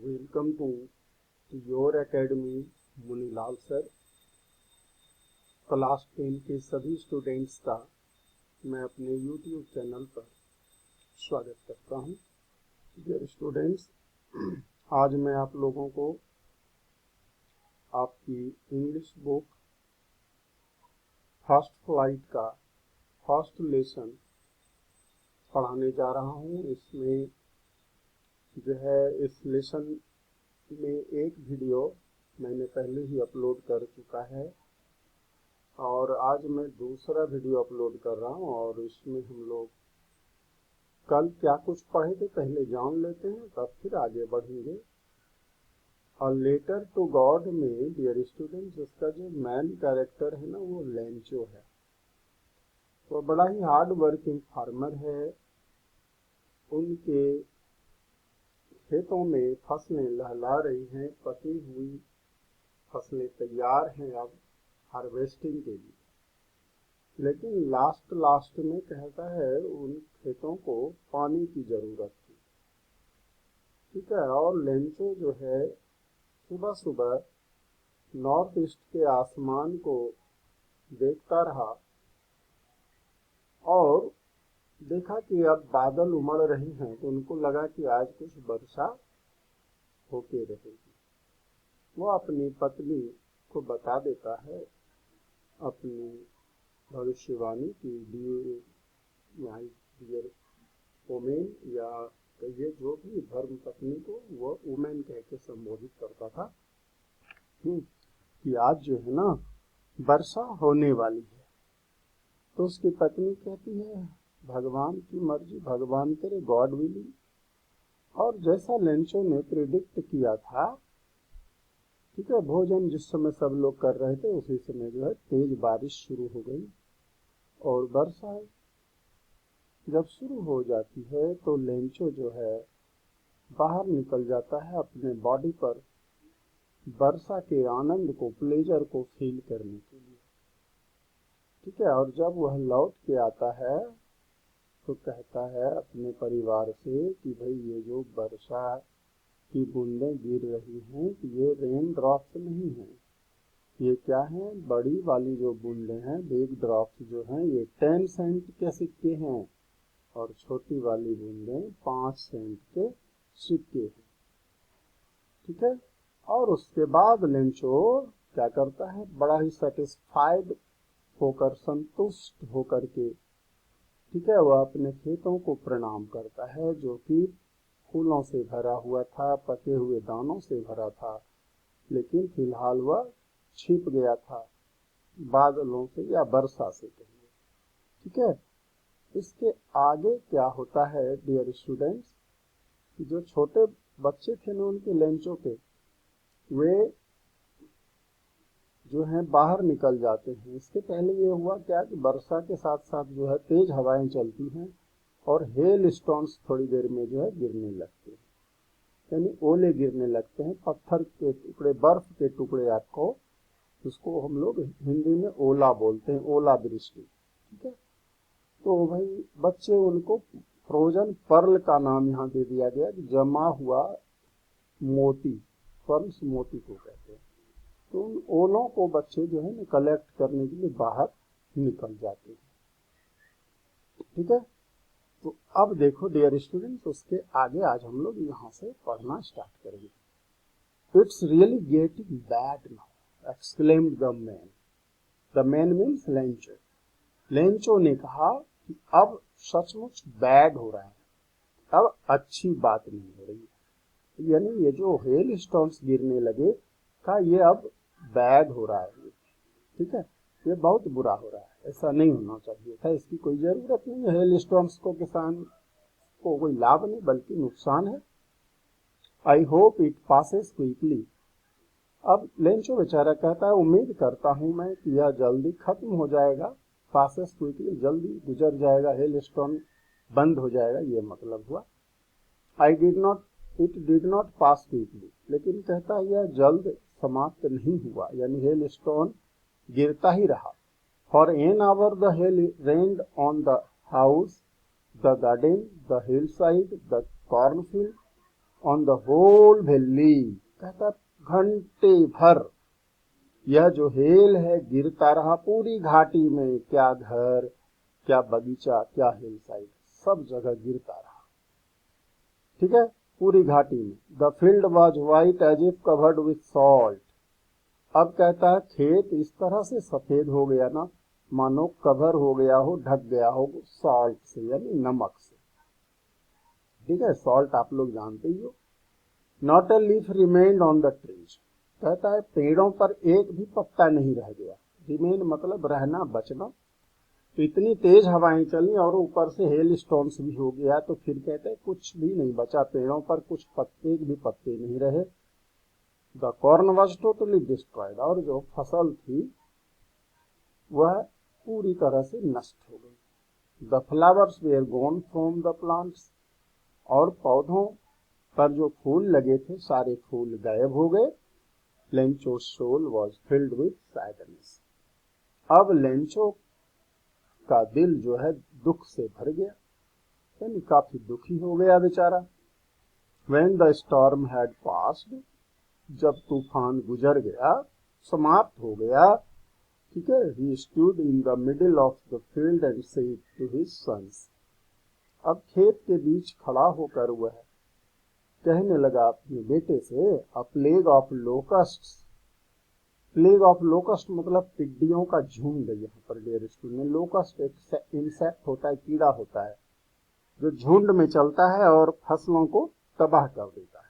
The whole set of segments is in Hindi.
Welcome to your academy Munilal sir. Class 10 के सभी स्टूडेंट्स का मैं अपने यूट्यूब चैनल पर स्वागत करता हूं। डियर स्टूडेंट्स, आज मैं आप लोगों को आपकी इंग्लिश बुक फर्स्ट फ्लाइट का फर्स्ट लेसन पढ़ाने जा रहा हूं। इसमें जो है इस लेसन में एक वीडियो मैंने पहले ही अपलोड कर चुका है और आज मैं दूसरा वीडियो अपलोड कर रहा हूं और इसमें हम लोग कल क्या कुछ पढ़े थे पहले जान लेते हैं, तब फिर आगे बढ़ेंगे। और लेटर टू गॉड में डियर स्टूडेंट्स उसका जो मैन कैरेक्टर है ना वो लेंचो है। तो बड़ा ही हार्ड वर्किंग फार्मर है। उनके खेतों में फसलें लहला रही हैं, पकी हुई फसलें तैयार हैं अब हार्वेस्टिंग के लिए। लेकिन लास्ट में कहता है उन खेतों को पानी की जरूरत थी। ठीक है। और लेंचो जो है सुबह सुबह नॉर्थ ईस्ट के आसमान को देखता रहा और देखा कि अब बादल उमड़ रहे हैं, तो उनको लगा कि आज कुछ वर्षा होके रहेगी। वो अपनी पत्नी को बता देता है अपनी भविष्यवाणी की डियर वोमेन, या ये जो भी धर्म पत्नी को वो वुमेन कह के संबोधित करता था कि आज जो है ना वर्षा होने वाली है। तो उसकी पत्नी कहती है भगवान की मर्जी, भगवान करे, गॉड विलिंग। और जैसा लेंचो ने प्रिडिक्ट किया था, ठीक है, भोजन जिस समय सब लोग कर रहे थे उसी समय जो है तेज बारिश शुरू हो गई और वर्षा जब शुरू हो जाती है तो लेंचो जो है बाहर निकल जाता है अपने बॉडी पर वर्षा के आनंद को, प्लेजर को फील करने के लिए। ठीक है। और जब वह लौट के आता है तो कहता है अपने परिवार से कि भाई ये जो वर्षा की बूंदें गिर रही हैं ये रेन ड्रॉप्स नहीं हैं, ये क्या है, बड़ी वाली जो बूंदें हैं, बिग ड्रॉप्स जो हैं, ये 10 सेंट के सिक्के हैं और छोटी वाली बूंदें 5 सेंट के सिक्के हैं। ठीक है। और उसके बाद लेंचो क्या करता है, बड़ा ही सेटिस्फाइड होकर, संतुष्ट होकर के, ठीक है, वह अपने खेतों को प्रणाम करता है जो कि फूलों से भरा हुआ था, पके हुए दानों से भरा था, लेकिन फिलहाल वह छिप गया था बादलों से या वर्षा से कहिए। ठीक है। इसके आगे क्या होता है डियर स्टूडेंट्स, जो छोटे बच्चे थे ना उनके लेंचो के, वे जो है बाहर निकल जाते हैं। इसके पहले ये हुआ क्या कि वर्षा के साथ साथ जो है तेज हवाएं चलती हैं और हेल स्टोन्स थोड़ी देर में जो है गिरने लगते हैं, यानी ओले गिरने लगते हैं, पत्थर के टुकड़े, बर्फ के टुकड़े, आपको उसको हम लोग हिंदी में ओला बोलते हैं, ओला दृष्टि। ठीक है। तो भाई बच्चे उनको फ्रोजन पर्ल का नाम यहाँ दे दिया गया कि जमा हुआ मोती, पर्ल्स मोती को कहते हैं। तो उन ओलों को बच्चे जो है ना कलेक्ट करने के लिए बाहर निकल जाते हैं। ठीक है। तो अब देखो डियर स्टूडेंट्स, उसके आगे आज हम लोग यहाँ से पढ़ना स्टार्ट करेंगे। It's really getting bad now exclaimed the man. The man means Lencho. Lencho ने कहा कि अब सचमुच बैड हो रहा है, अब अच्छी बात नहीं हो रही, यानी ये जो हेल स्टोन्स गिरने लगे का ये अब बैड हो रहा है। ठीक है, ये बहुत बुरा हो रहा है, ऐसा नहीं होना चाहिए था, इसकी कोई जरूरत नहीं है। हेल स्टोन्स को किसान को कोई लाभ नहीं बल्कि नुकसान है। I hope it passes quickly. अब लेंचो बेचारा कहता है उम्मीद करता हूं मैं कि यह जल्दी खत्म हो जाएगा, पासेस क्विकली, जल्दी गुजर जाएगा, हेल स्टोन बंद हो जाएगा, ये मतलब हुआ। It did not pass quickly, लेकिन कहता है यह जल्द समाप्त नहीं हुआ, यानी हेल स्टोन गिरता ही रहा। For an hour the hail rained on the house, the garden, the hill side, the cornfield on the whole valley, कहता घंटे भर यह जो हेल है गिरता रहा पूरी घाटी में, क्या घर, क्या बगीचा, क्या हिल साइड, सब जगह गिरता रहा। ठीक है, पूरी घाटी में। The field was white as if covered with salt. अब कहता है खेत इस तरह से सफेद हो गया ना, मानो कवर हो गया हो, ढक गया हो सॉल्ट से, यानी नमक से। ठीक है, सॉल्ट आप लोग जानते ही हो। Not a leaf remained on the trees, कहता है पेड़ों पर एक भी पत्ता नहीं रह गया। रिमेन मतलब रहना, बचना। तो इतनी तेज हवाएं चली और ऊपर से हेल स्टोन्स भी हो गया, तो फिर कहते हैं कुछ भी नहीं बचा, पेड़ों पर कुछ पत्ते भी पत्ते नहीं रहे। The corn was totally destroyed, और जो फसल थी वह पूरी तरह से नष्ट हो गई। The flowers were gone from the plants, और पौधों पर जो फूल लगे थे सारे फूल गायब हो गए। लेंचो's soul was filled with sadness, अब लेंचो का दिल जो है दुख से भर गया, यानी काफी दुखी हो गया बेचारा। When the storm had passed, जब तूफान गुजर गया, समाप्त हो गया, ठीक है, he stood in the middle of the field and said to his sons, अब खेत के बीच खड़ा होकर वह कहने लगा अपने बेटे से, अ plague of locust, plague of locust मतलब टिड्डियों का झुंड। यहाँ पर डियर स्टूडेंट, लोकस्ट एक इंसेक्ट होता है, कीड़ा होता है जो झुंड में चलता है और फसलों को तबाह कर देता है।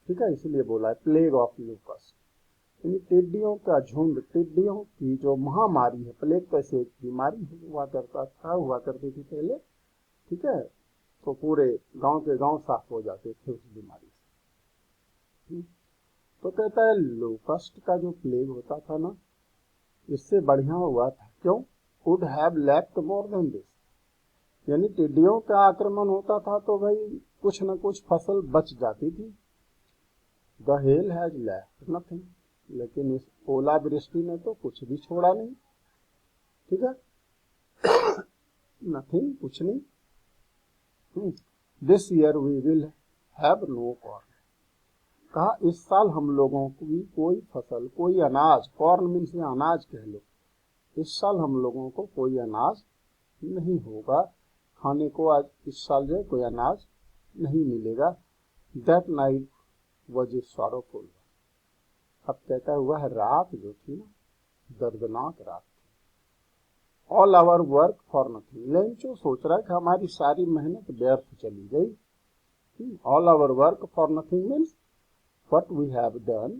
ठीक है, इसलिए बोला है प्लेग ऑफ लोकस्ट, यानी टिड्डियों का झुंड, टिड्डियों की जो महामारी है। प्लेग कैसे एक बीमारी हुआ करता था, हुआ करती थी पहले। ठीक है, तो पूरे गांव के गांव साफ हो जाते थे उस बीमारी से। तो कहता है लोकस्ट का जो प्लेग होता था ना, इससे बढ़िया हुआ था। क्यों? Would have left more than this, यानी टिड्डियों का आक्रमण होता था तो भाई कुछ न कुछ फसल बच जाती थी। The hell has left nothing, लेकिन इस ओलावृष्टि ने तो कुछ भी छोड़ा नहीं। ठीक है, नथिंग, कुछ नहीं। This year we will have no corn, कहा इस साल हम लोगों की कोई फसल, कोई अनाज, कॉर्न मीन्स अनाज कह लो, इस साल हम लोगों को कोई अनाज नहीं होगा खाने को, आज इस साल जो कोई अनाज नहीं मिलेगा। That night was a sorrowful, अब कहता है वह रात जो थी ना, दर्दनाक रात थी। All our work for nothing, Lencho सोच रहा है कि हमारी सारी मेहनत व्यर्थ चली गई। All our work for nothing means what we have done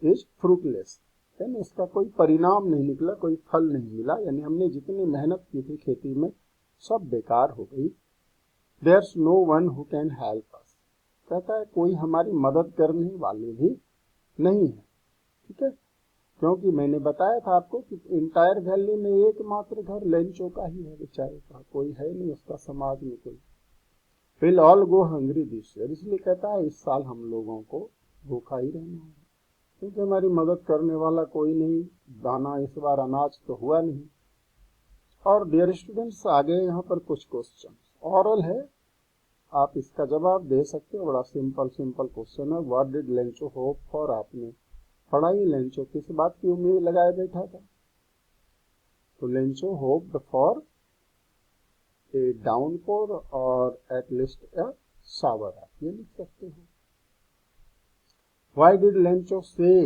is fruitless, यानी इसका कोई परिणाम नहीं निकला, कोई फल नहीं मिला, यानी हमने जितनी मेहनत की थी खेती में सब बेकार हो गई। There's no one who can help us, कहता है कोई हमारी मदद करने वाले भी नहीं है। ठीक है, क्योंकि मैंने बताया था आपको कि इंटायर वैली में एकमात्र घर लेंचो का ही है, बेचारे का कोई है नहीं, उसका समाज में कोई। Will all go hungry this year, इसलिए कहता है इस साल हम लोगों को भूखा ही रहना होगा, क्योंकि हमारी मदद करने वाला कोई नहीं, दाना इस बार अनाज तो हुआ नहीं। और डियर स्टूडेंट्स आगे यहाँ पर कुछ क्वेश्चन ऑरल है, आप इसका जवाब दे सकते हो। बड़ा सिंपल सिंपल क्वेश्चन है। What did Lencho hope for, आपने पढ़ा ही, लेंचो किस बात की उम्मीद लगाए बैठा था? तो Lencho hoped for a downpour or at least a shower, आप ये लिख सकते हो। Why did Lencho say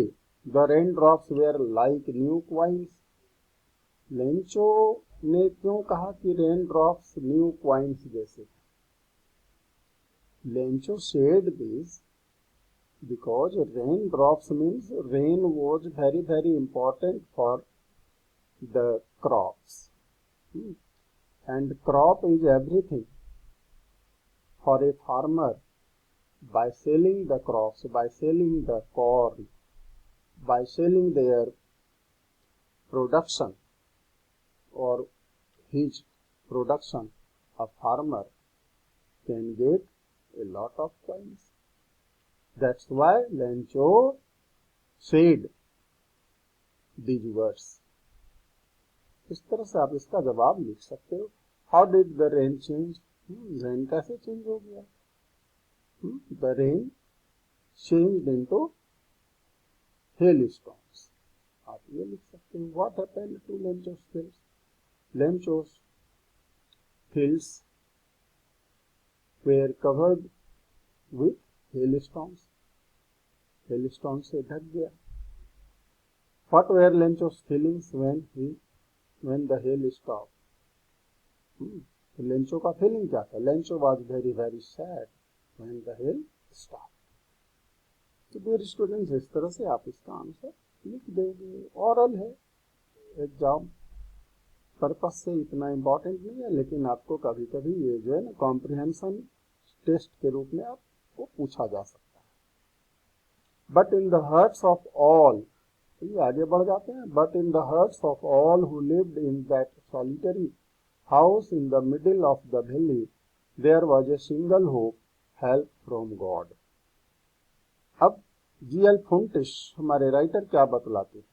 the raindrops were like new coins? Lencho ने क्यों कहा कि रेन ड्रॉप्स न्यू क्वाइंस जैसे? Lencho said this because rain drops means rain was very very important for the crops. And crop is everything for a farmer. By selling the crops, by selling the corn, by selling their production or his production, a farmer can get a lot of coins. That's why Lencho said these words. इस तरह से आप इसका जवाब लिख सकते हो। How did the rain change, rain कैसे चेंज हो गया? the rain changed into hailstones. आप ये लिख सकते हैं, what happened to Lencho's fields? Lencho's fields were covered with hailstones. hailstones से ढक गया. What were Lencho's feelings when the hail stopped? तो लेंचो का फीलिंग क्या था? Lencho was very very sad when the hail stopped. तो डियर स्टूडेंट्स, इस तरह से आप इसका आंसर लिख देंगे. ऑरल है, एग्जाम पर्पस से इतना इम्पोर्टेंट नहीं है, लेकिन आपको कभी कभी ये जो है ना कॉम्प्रिहेंशन टेस्ट के रूप में आपको पूछा जा सकता है. But in the hearts of all, ये आगे बढ़ जाते हैं. But in the hearts of all who lived in that solitary house in the middle of the valley there was a single hope, help from God. अब जी.एल. फुंटिश हमारे राइटर क्या बतलाते हैं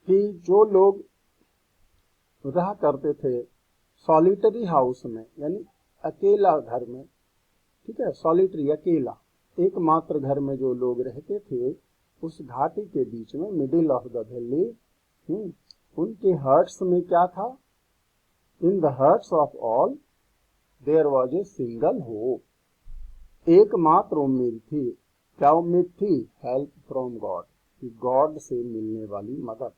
कि जो लोग रहा करते थे सॉलिटरी हाउस में, यानी अकेला घर में, ठीक है, सॉलिटरी अकेला एकमात्र घर में जो लोग रहते थे उस घाटी के बीच में, मिडिल ऑफ द वैली, उनके हार्ट्स में क्या था? In the hearts of all there was a single hope. एकमात्र उम्मीद थी. क्या उम्मीद थी? हेल्प फ्रॉम गॉड, गॉड से मिलने वाली मदद.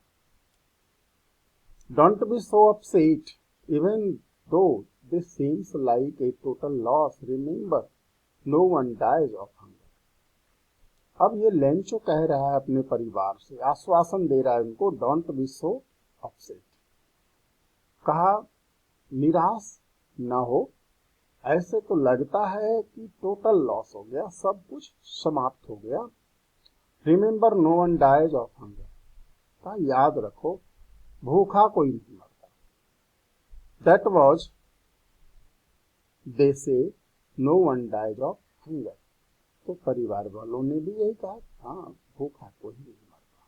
Don't be so upset even though this seems like a total loss, remember no one dies of hunger. अब ये लेंचो कह रहा है अपने परिवार से, आश्वासन दे रहा है उनको, डोंट बी सो अपसेट. कहा निराश ना हो, ऐसे तो लगता है कि टोटल लॉस हो गया, सब कुछ समाप्त हो गया. Remember no one dies of hunger, का याद रखो भूखा कोई नहीं मरता. That was they say no one dies of hunger. तो परिवार वालों ने भी यही कहा, हाँ भूखा कोई नहीं मरता.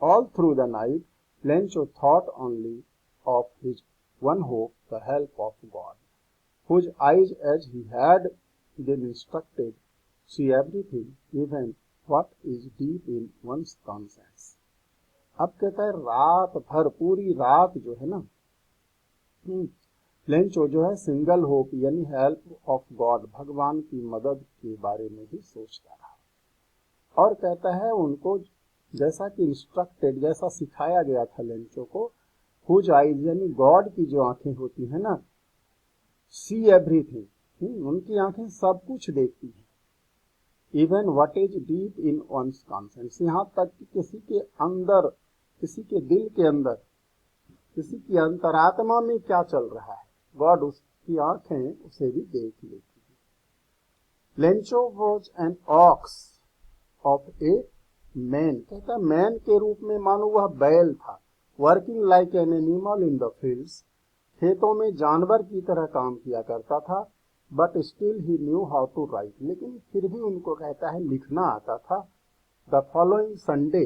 All through the night Lencho thought only of his one hope, the help of God, whose eyes, as he had been instructed, see everything, even what is deep in one's conscience. अब कहता है रात भर, पूरी रात जो है ना, लेंचो जो है सिंगल होप यानी हेल्प ऑफ गॉड, भगवान की मदद के बारे में ही सोचता रहा. और कहता है उनको जैसा कि इंस्ट्रक्टेड, जैसा सिखाया गया था लेंचो को, हुज आइज यानी गॉड की जो आंखें होती है ना, सी एवरीथिंग, उनकी आंखें सब कुछ देखती हैं. Even what is deep in one's conscience, यहाँ तक कि किसी के अंदर, किसी के दिल के अंदर, किसी की अंतरात्मा में क्या चल रहा है, गॉड उसकी आंखें उसे भी देख लेती है. Lencho was an ox of a man, कहता मैन के रूप में मानो वह बैल था. Working like an animal in the fields, खेतों में जानवर की तरह काम किया करता था. But still he knew how to write, लेकिन फिर भी उनको कहता है लिखना आता था. The following Sunday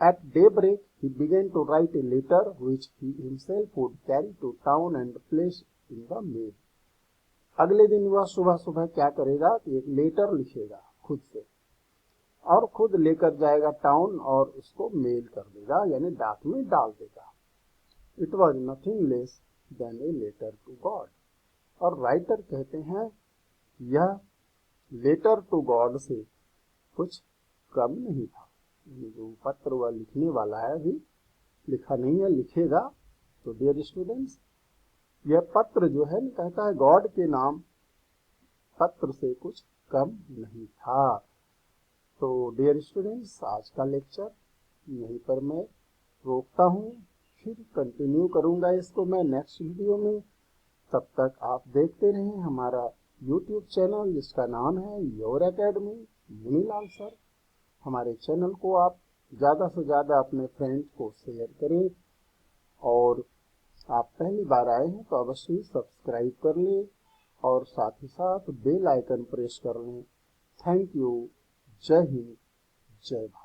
at daybreak he began to write a letter which he himself would carry to town and place in the mail. अगले दिन वह सुबह सुबह क्या करेगा कि एक लेटर लिखेगा खुद से और खुद लेकर जाएगा टाउन और उसको मेल कर देगा, यानी डाक में डाल देगा. It was nothing less than a letter to God. और राइटर कहते हैं यह लेटर टू गॉड से कुछ कम नहीं था. जो पत्र वह लिखने वाला है अभी लिखा नहीं है, लिखेगा. तो डियर स्टूडेंट्स, यह पत्र जो है कहता है गॉड के नाम पत्र से कुछ कम नहीं था. तो डियर स्टूडेंट्स, आज का लेक्चर यहीं पर मैं रोकता हूँ, फिर कंटिन्यू करूँगा इसको मैं नेक्स्ट वीडियो में. तब तक आप देखते रहें हमारा यूट्यूब चैनल जिसका नाम है योर एकेडमी मुनीलाल सर. हमारे चैनल को आप ज़्यादा से ज़्यादा अपने फ्रेंड्स को शेयर करें, और आप पहली बार आए हैं तो अवश्य ही सब्सक्राइब कर लें और साथ ही साथ बेल आइकन प्रेस कर लें. Thank you. जय हिंद, जय भारत.